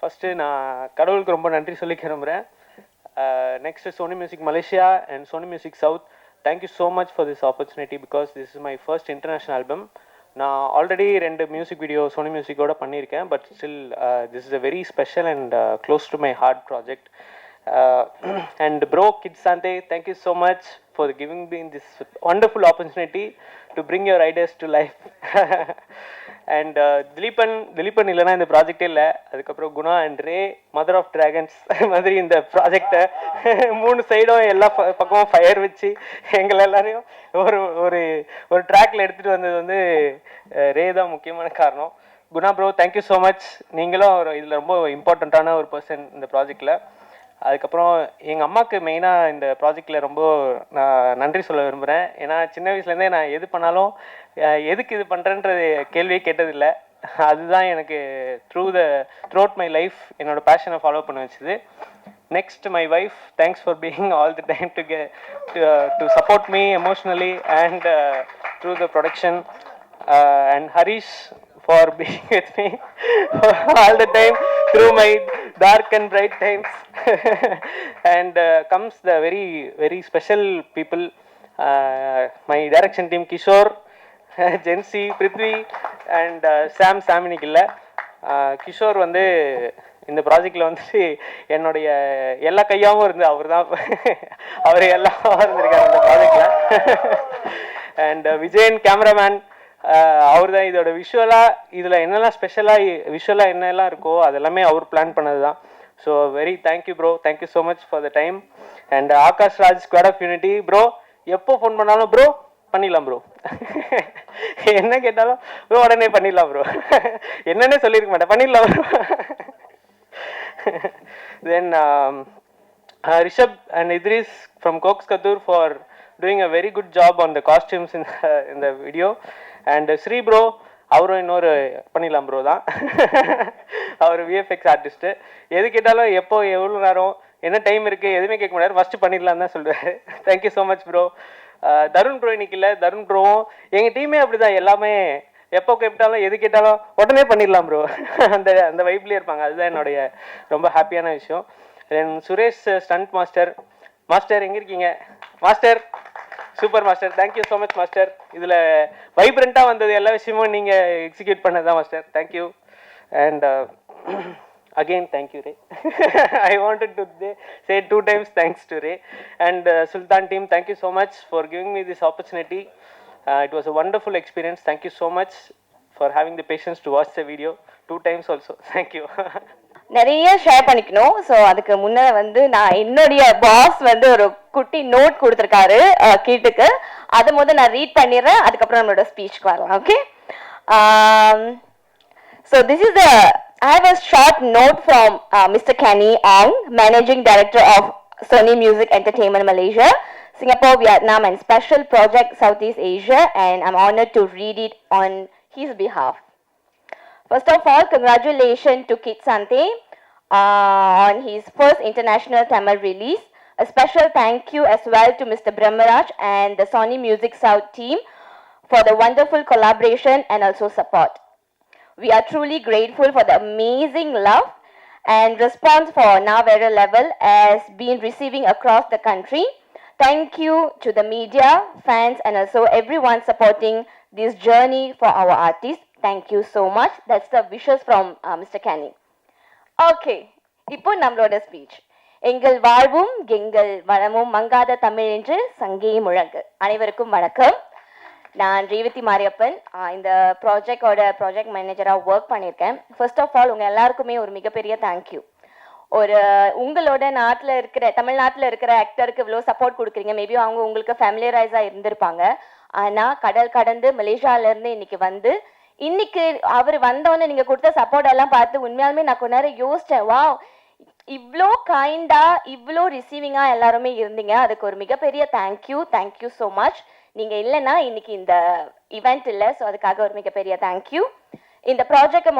First நான் கடவுளுக்கு ரொம்ப நன்றி சொல்லி கிளம்புறேன். Next Sony Music Malaysia and Sony Music South, thank you so much for this opportunity because this is my first international album. நான் already 2 music video Sony மியூசிக்கோட பண்ணியிருக்கேன், but still this is a very special and close to my heart project. And bro Kid Sante, thank you so much for giving me this wonderful opportunity to bring your ideas to life. And Dileepan இல்லைனா இந்த ப்ராஜெக்டே இல்லை. அதுக்கப்புறம் Guna and Ray, mother of dragons மாதிரி இந்த ப்ராஜெக்டை 3 சைடும் எல்லா பக்கமும் ஃபயர் வச்சு எங்களை எல்லாரையும் ஒரு ஒரு ஒரு ட்ராக்ல எடுத்துகிட்டு வந்தது வந்து ரே தான் முக்கியமான காரணம். Guna bro, thank you so much. நீங்களும் இதில் ரொம்ப இம்பார்ட்டண்ட்டான ஒரு பர்சன் இந்த ப்ராஜெக்டில். அதுக்கப்புறம் எங்கள் அம்மாவுக்கு மெயினாக இந்த ப்ராஜெக்டில் ரொம்ப நான் நன்றி சொல்ல விரும்புகிறேன். ஏன்னா சின்ன வயசுலேருந்தே நான் எது பண்ணாலும் எதுக்கு இது பண்ணுறேன்றது கேள்வியே கேட்டதில்லை. அதுதான் எனக்கு த்ரூ அவுட் மை லைஃப் என்னோட பேஷனை ஃபாலோ பண்ண வச்சுது. Next my wife, thanks for being all the time to support me emotionally and through the production. And Harish for being with me all the time through my dark and bright times. And comes the very special people, my direction team Kishore, Jensi, Prithvi and Sam Saminikilla. Kishore வந்து இந்த ப்ராஜெக்டில் வந்துட்டு என்னுடைய எல்லா கையாகவும் இருந்து அவர் தான் எல்லாம் இருந்திருக்காரு இந்த ப்ராஜெக்டில். அண்ட் விஜயன் கேமராமேன், அவர் தான் இதோட விஷுவலாக இதில் என்னெல்லாம் ஸ்பெஷலாக விஷுவலாக என்னெல்லாம் இருக்கோ அதெல்லாமே அவர் பிளான் பண்ணது தான். So very thank you bro, thank you so much for the time. And Akash Raj, squad of unity bro, எப்போ ஃபோன் பண்ணாலும் ப்ரோ பண்ணிடலாம் ப்ரோ, என்ன கேட்டாலும் ப்ரோ உடனே பண்ணிடலாம் ப்ரோ, என்னன்னே சொல்லியிருக்க மாட்டேன், பண்ணிடலாம் bro. Then Rishabh and Idris from Cox Katur for doing a very good job on the costumes in the video. And Sri bro, அவரும் இன்னொரு பண்ணிடலாம் ப்ரோ தான், அவர் விஎஃப்எக்ஸ் ஆர்டிஸ்ட்டு. எது கேட்டாலும் எப்போ எவ்வளோ நேரம் என்ன டைம் இருக்குது எதுவுமே கேட்க முடியாது, ஃபஸ்ட்டு பண்ணிடலாம் தான் சொல்லுவார். Thank you so much bro. Tarun bro இன்னைக்கு இல்லை, தருண் ப்ரோவும் எங்கள் டீமே அப்படி தான், எல்லாமே எப்போ கேட்டாலும் எது கேட்டாலும் உடனே பண்ணிடலாம் ப்ரோ, அந்த வைப்லேயே இருப்பாங்க. அதுதான் என்னுடைய ரொம்ப ஹாப்பியான விஷயம். தென் சுரேஷ் ஸ்டண்ட் மாஸ்டர் எங்கே இருக்கீங்க master? Super master, thank you so much master. இதில் வைப்ரண்ட்டாக வந்தது எல்லா விஷயமும் நீங்கள் எக்ஸிக்யூட் பண்ணது தான் master, thank you. And again thank you Ray. I wanted to say 2 times thanks to Ray. And Sultan team, thank you so much for giving me this opportunity. It was a wonderful experience. Thank you so much for having the patience to watch the video 2 times also. Thank you. நிறைய share பண்ணிக்கணும். So அதுக்கு முன்னே வந்து நான் என்னுடைய pass வந்து ஒரு குட்டி நோட் கொடுத்துருக்காரு கீட்டுக்கு, அதை நான் ரீட் பண்ணிடுறேன், அதுக்கப்புறம் நம்மளோட ஸ்பீச்சுக்கு வரலாம். Okay, so this is I have a short note from Mr. Kenny Ong, Managing Director of Sony Music Entertainment Malaysia, Singapore, Vietnam and Special Project Southeast Asia, and I'm honored to read it on his behalf. First of all, congratulations to Kid Sante on his first international Tamil release. A special thank you as well to Mr. Brahmaraj and the Sony Music South team for the wonderful collaboration and also support. We are truly grateful for the amazing love and response for Now Vera level as been receiving across the country. Thank you to the media, fans and also everyone supporting this journey for our artists. Thank you so much. That's the wishes from Mr. Kenny. Okay, இப்போ நம்மளோட speech. எங்கள் வாழ்வும் எங்கள் வளமும் மங்காத தமிழ் என்று சங்கே முழங்கு. அனைவருக்கும் வணக்கம். நான் ரேவதி மாரியப்பன், இந்த ப்ராஜெக்ட் மேனேஜராக ஒர்க் பண்ணியிருக்கேன். ஃபர்ஸ்ட் ஆஃப் ஆல் உங்கள் எல்லாருக்குமே ஒரு மிகப்பெரிய தேங்க்யூ. உங்களோட தமிழ்நாட்டில் இருக்கிற ஆக்டருக்கு இவ்வளோ சப்போர்ட் கொடுக்குறீங்க. மேபி அவங்க உங்களுக்கு ஃபேமிலியரைஸாக இருந்திருப்பாங்க. ஆனால் கடல் கடந்து மலேசியாவிலேருந்து இன்னைக்கு அவர் வந்தோன்னு நீங்கள் கொடுத்த சப்போர்ட் எல்லாம் பார்த்து உண்மையாலுமே நான் கொஞ்ச நேரம் யோசித்தேன். வா, இவ்வளோ கைண்டாக இவ்வளோ ரிசீவிங்காக எல்லாருமே இருந்தீங்க. அதுக்கு ஒரு மிகப்பெரிய தேங்க்யூ ஸோ மச். நீங்கள் இல்லைன்னா இன்னைக்கு இந்த இவெண்ட் இல்லை. ஸோ அதுக்காக ஒரு மிகப்பெரிய தேங்க்யூ. இந்த ப்ராஜெக்டை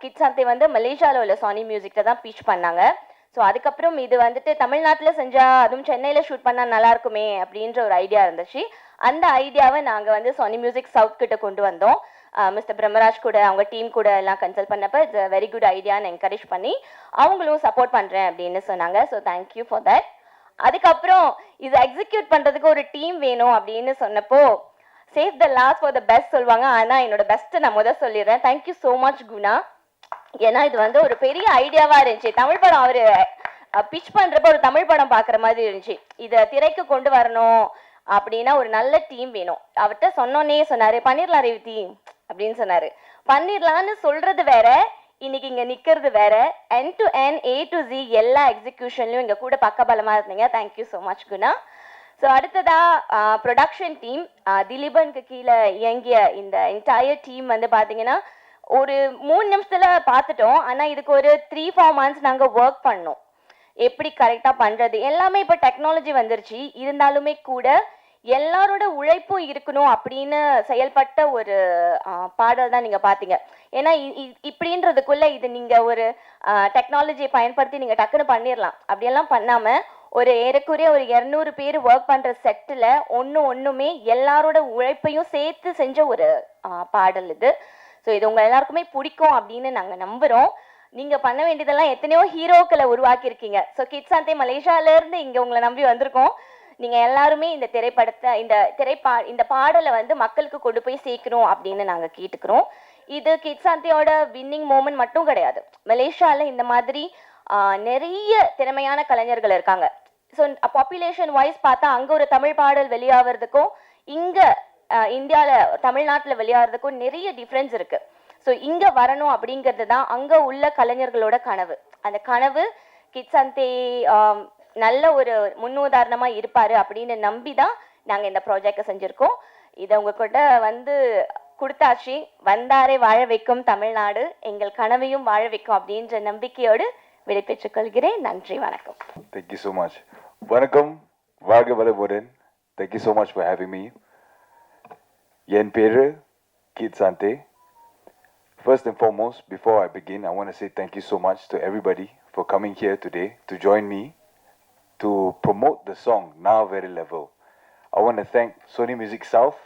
கிட் சந்தை மலேசியாவில் உள்ள சோனி மியூசிக்கில் தான் பீச் பண்ணாங்க. ஸோ அதுக்கப்புறம் இது தமிழ்நாட்டில் செஞ்சால் அதுவும் சென்னையில் ஷூட் பண்ணால் நல்லா இருக்குமே அப்படின்ற ஒரு ஐடியா இருந்துச்சு. அந்த ஐடியாவை நாங்கள் சோனி மியூசிக் சவுத் கிட்ட கொண்டு வந்தோம். மிஸ்டர் பிரம்மராஜ் கூட அவங்க டீம் கூட எல்லாம் கன்சல்ட் பண்ணப்போ இட்ஸ் வெரி குட் ஐடியான்னு என்கரேஜ் பண்ணி அவங்களும் சப்போர்ட் பண்ணுறேன் அப்படின்னு சொன்னாங்க. So thank you for that. அதுக்கப்புறம் இது எக்ஸிக்யூட் பண்ணுறதுக்கு ஒரு டீம் வேணும் அப்படின்னு சொன்னப்போ save the last for the best சொல்லுவாங்க. ஆனால் என்னோட பெஸ்ட்டை நான் முதல் சொல்லிடுறேன். Thank you so much Guna. ஏன்னா இது வந்து ஒரு பெரிய ஐடியாவாக இருந்துச்சு. தமிழ் படம் அவர் பிச் பண்ணுறப்ப ஒரு தமிழ் படம் பார்க்குற மாதிரி இருந்துச்சு. இதை திரைக்கு கொண்டு வரணும் அப்படின்னா ஒரு நல்ல டீம் வேணும். அவர்கிட்ட சொன்னோன்னே சொன்னார், பண்ணிடலாம் ரேவதி அப்படின்னு சொன்னார். பண்ணிடலான்னு சொல்கிறது வேற, இன்னைக்கு இங்கே நிற்கிறது வேற. End to end A to Z எல்லா எக்ஸிக்யூஷன்லையும் இங்கே கூட பக்கபலமாக இருந்தீங்க. Thank you so much Guna. So அடுத்ததா ப்ரொடக்ஷன் டீம் திலீபனுக்கு கீழே இயங்கிய இந்த என்டையர் டீம் வந்து பார்த்தீங்கன்னா ஒரு 3 நிமிஷத்துல பார்த்துட்டோம். ஆனால் இதுக்கு ஒரு 3-4 மந்த்ஸ் நாங்கள் ஒர்க் பண்ணோம். எப்படி கரெக்டாக பண்ணுறது எல்லாமே இப்போ டெக்னாலஜி வந்துருச்சு. இருந்தாலுமே கூட எல்லாரோட உழைப்பும் இருக்கணும் அப்படின்னு செயல்பட்ட ஒரு பாடல் தான் நீங்கள் பார்த்தீங்க. ஏன்னா இப்படின்றதுக்குள்ள இது நீங்கள் ஒரு டெக்னாலஜியை பயன்படுத்தி நீங்கள் டக்குன்னு பண்ணிடலாம். அப்படியெல்லாம் பண்ணாமல் ஒரு ஏறக்குறைய ஒரு 200 பேர் ஒர்க் பண்ணுற செட்டில் ஒன்றுமே எல்லாரோட உழைப்பையும் சேர்த்து செஞ்ச ஒரு பாடல் இது. ஸோ இது உங்கள் எல்லாருக்குமே பிடிக்கும் அப்படின்னு நாங்கள் நம்புகிறோம். நீங்கள் பண்ண வேண்டியதெல்லாம் எத்தனையோ ஹீரோக்களை உருவாக்கியிருக்கீங்க. ஸோ கிட்ஸ் அந்தே மலேசியாவிலேருந்து இங்கே உங்களை நம்பி வந்திருக்கோம். நீங்கள் எல்லாருமே இந்த திரைப்படத்தை இந்த பாடலை வந்து மக்களுக்கு கொண்டு போய் சேர்க்கணும் அப்படின்னு நாங்கள் கேட்டுக்கிறோம். இது கிட்ஸ் அந்தேயோட வின்னிங் மூமெண்ட் மட்டும் கிடையாது. மலேசியாவில் இந்த மாதிரி நிறைய திறமையான கலைஞர்கள் இருக்காங்க. ஸோ பாப்புலேஷன் வைஸ் பார்த்தா அங்கே ஒரு தமிழ் பாடல் வெளியாகிறதுக்கும் இங்கே இந்தியாவில் தமிழ்நாட்டில் வெளியாகிறதுக்கும் நிறைய டிஃப்ரென்ஸ் இருக்குது. ஸோ இங்கே வரணும் அப்படிங்கிறது தான் அங்கே உள்ள கலைஞர்களோட கனவு. அந்த கனவு கிட்ஸ் அந்தே நல்ல ஒரு முன்னுதாரணமாக இருப்பார் அப்படின்னு நம்பி தான் நாங்கள் இந்த ப்ராஜெக்டை செஞ்சுருக்கோம். இதை உங்ககிட்ட வந்து கொடுத்தாச்சு. வந்தாரே வாழ வைக்கும் தமிழ்நாடு எங்கள் கனவையும் வாழ வைக்கும் அப்படின்ற நம்பிக்கையோடு விடைபெற்றுக் கொள்கிறேன். நன்றி, வணக்கம். Thank you so much. வணக்கம், வாழ்க வளமுடன். Thank you so much for having me. என் பேரு Kid Sante. First and foremost, before I begin, I want to say thank you so much to everybody for coming here today to join me to promote the song Now Very Level. I want to thank Sony Music South.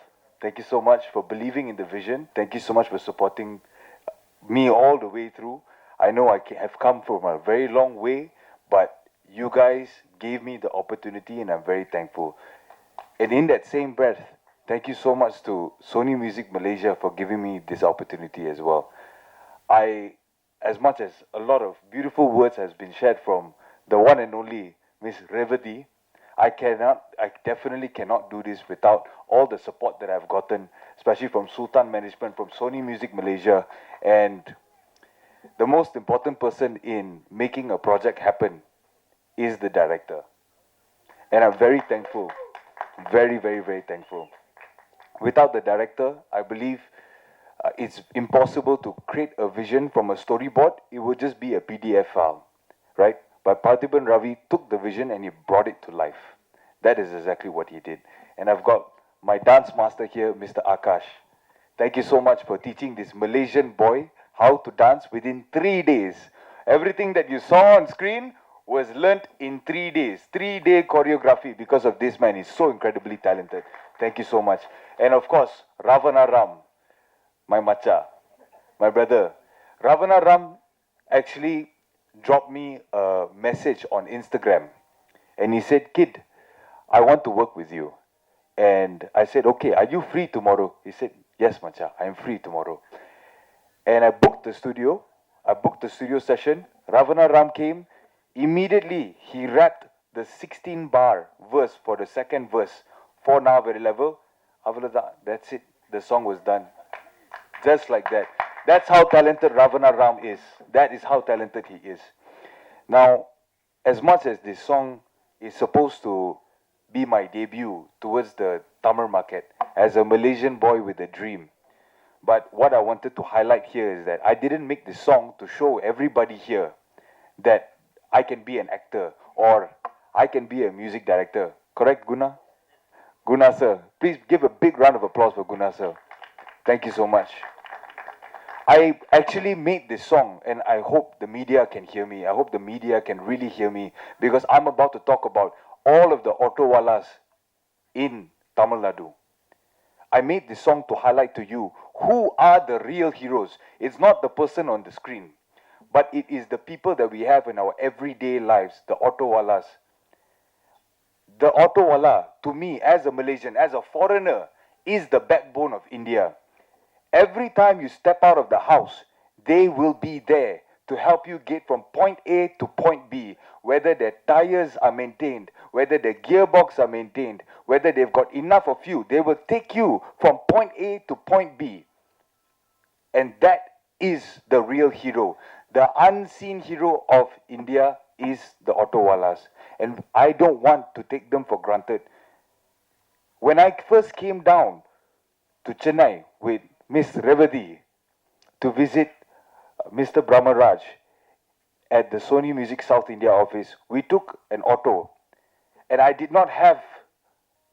Thank you so much for believing in the vision. Thank you so much for supporting me all the way through. I know I have come from a very long way, but you guys gave me the opportunity and I'm very thankful. And in that same breath, thank you so much to Sony Music Malaysia for giving me this opportunity as well. As much as a lot of beautiful words has been shared from the one and only Miss Revati, I definitely cannot do this without all the support that I've gotten, especially from Sultan Management, from Sony Music Malaysia, and the most important person in making a project happen is the director. And I'm very thankful, very, very, very thankful. Without the director, I believe it's impossible to create a vision from a storyboard. It would just be a PDF file, right? But Parthiban Ravi took the vision and he brought it to life. That is exactly what he did. And I've got my dance master here, Mr. Akash. Thank you so much for teaching this Malaysian boy how to dance within 3 days. Everything that you saw on screen was learnt in 3 days. 3-day choreography because of this man. He's so incredibly talented. Thank you so much. And of course, Ravana Ram, my macha, my brother. Ravana Ram actually dropped me a message on Instagram. And he said, "Kid, I want to work with you." And I said, "Okay, are you free tomorrow?" He said, "Yes, macha, I am free tomorrow." And I booked the studio. I booked the studio session. Ravana Ram came. Immediately, he rapped the 16-bar verse for the second verse for Now Very Level. That's it. The song was done. Just like that. That's how talented Ravana Ram is. That is how talented he is. Now, as much as this song is supposed to be my debut towards the Tamil market as a Malaysian boy with a dream, but what I wanted to highlight here is that I didn't make this song to show everybody here that I can be an actor or I can be a music director. Correct, Guna? Guna sir. Please give a big round of applause for Guna sir. Thank you so much. I actually made this song and I hope the media can hear me. I hope the media can really hear me because I'm about to talk about all of the autowalas in Tamil Nadu. I made this song to highlight to you who are the real heroes. It's not the person on the screen, but it is the people that we have in our everyday lives, the autowalas. The autowala, to me, as a Malaysian, as a foreigner, is the backbone of India. Every time you step out of the house, they will be there to help you get from point A to point B, whether their tires are maintained, whether their gearbox are maintained, whether they've got enough of you. They will take you from point A to point B. And that is the real hero. The unseen hero of India is the autowalas. And I don't want to take them for granted. When I first came down to Chennai with Miss Revati to visit Mr. Brahmaraj at the Sony Music South India office, we took an auto. And I did not have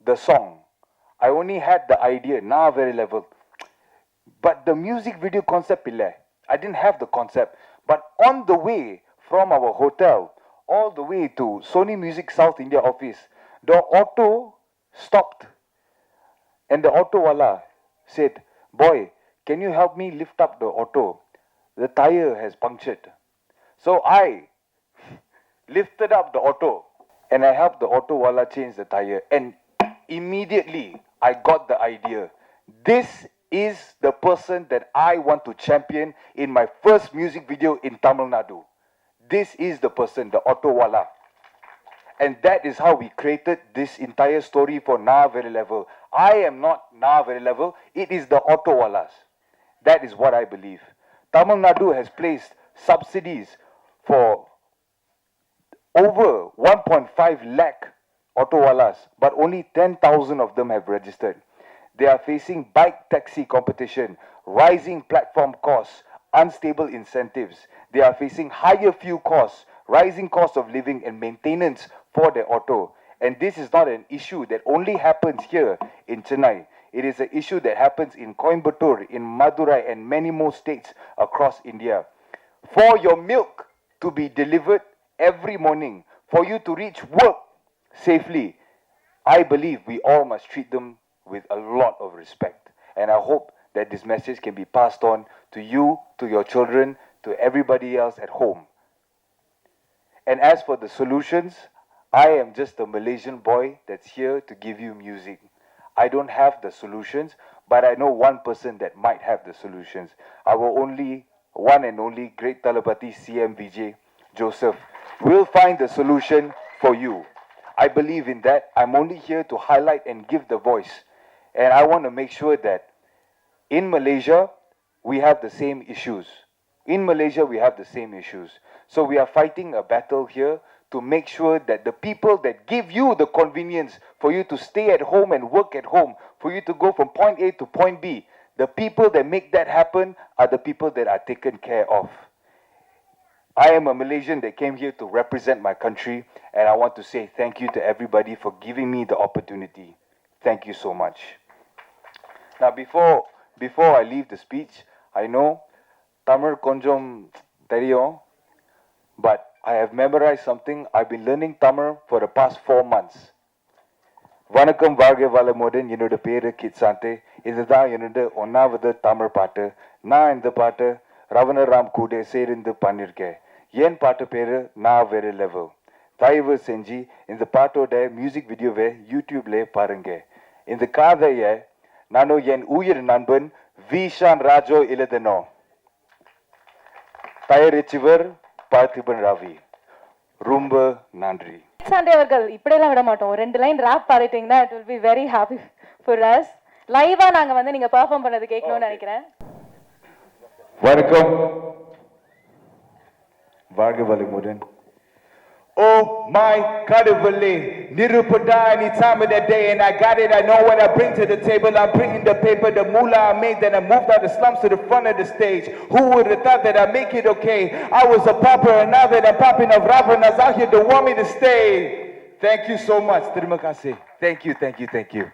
the song. I only had the idea, na very level. But the music video concept, I didn't have the concept. But on the way from our hotel all the way to Sony Music South India office, the auto stopped. And the autowala said, "Boy, can you help me lift up the auto? The tire has punctured." So I lifted up the auto and I helped the autowala change the tire. And immediately I got the idea. This is the person that I want to champion in my first music video in Tamil Nadu. This is the person, the autowala. And that is how we created this entire story for Na Very Level. I am not Na Very Level, it is the autowalas. That is what I believe. Tamil Nadu has placed subsidies for over 1.5 lakh autowalas, but only 10,000 of them have registered. They are facing bike taxi competition, rising platform costs, unstable incentives. They are facing higher fuel costs, rising cost of living and maintenance for their auto. And this is not an issue that only happens here in Chennai. It is an issue that happens in Coimbatore, in Madurai, and many more states across India. For your milk to be delivered every morning, for you to reach work safely, I believe we all must treat them with a lot of respect. And I hope that this message can be passed on to you, to your children, to everybody else at home. And as for the solutions, I am just a Malaysian boy that's here to give you music. I don't have the solutions, but I know one person that might have the solutions. Our only, one and only great Talapati CM Vijay Joseph will find the solution for you. I believe in that. I'm only here to highlight and give the voice. And I want to make sure that in Malaysia, we have the same issues. In Malaysia, we have the same issues. So we are fighting a battle here to make sure that the people that give you the convenience for you to stay at home and work at home, for you to go from point A to point B, the people that make that happen are the people that are taken care of. I am a Malaysian that came here to represent my country, and I want to say thank you to everybody for giving me the opportunity. Thank you so much. Now, before I leave the speech, I know Tamil konjam theriyum, but I have memorized something. I've been learning Tamil for the past 4 months. Vanakkam Varga Valamudan, என்னோட பேரு கிட்சாந்தே. இதுதான் என்னோட ஒன்னாவது தமிழ் பாட்டு. நான் இந்த பாட்டு ரவணராம் கூட சேர்ந்து பண்ணிருக்கேன். என் பாட்டு பேரு நான் வேற லெவல். தயவு செஞ்சு இந்த பாட்டோட மியூசிக் வீடியோவை யூடியூப்ல பாருங்க. இந்த கதையை நானும் என் உயிர் நண்பன் விஷான் ராஜோ எழுதணும். தயாரிச்சவர் பார்த்திபன் ராவி. ரொம்ப நன்றி. சண்டே அவர்கள் இப்படியெல்லாம் விட மாட்டோம். 2 லைன் ராப் பாடிட்டீங்கன்னா it will be very happy for us. லைவா நாங்க வந்து நீங்க பெர்ஃபார்ம் பண்ணது கேட்கணும்னு நினைக்கிறேன். வணக்கம். வாழ்க வளமுடன். Oh my கடவுளே, நிருபதா any time of the day, and I got it. I know what I bring to the table. I'm bringing the paper, the moolah I made, then I moved out the slums to the front of the stage. Who would have thought that I'd make it okay? I was a popper, and now that I'm popping up rappers out here, don't want me to stay. Thank you so much. Terima kasih. Thank you.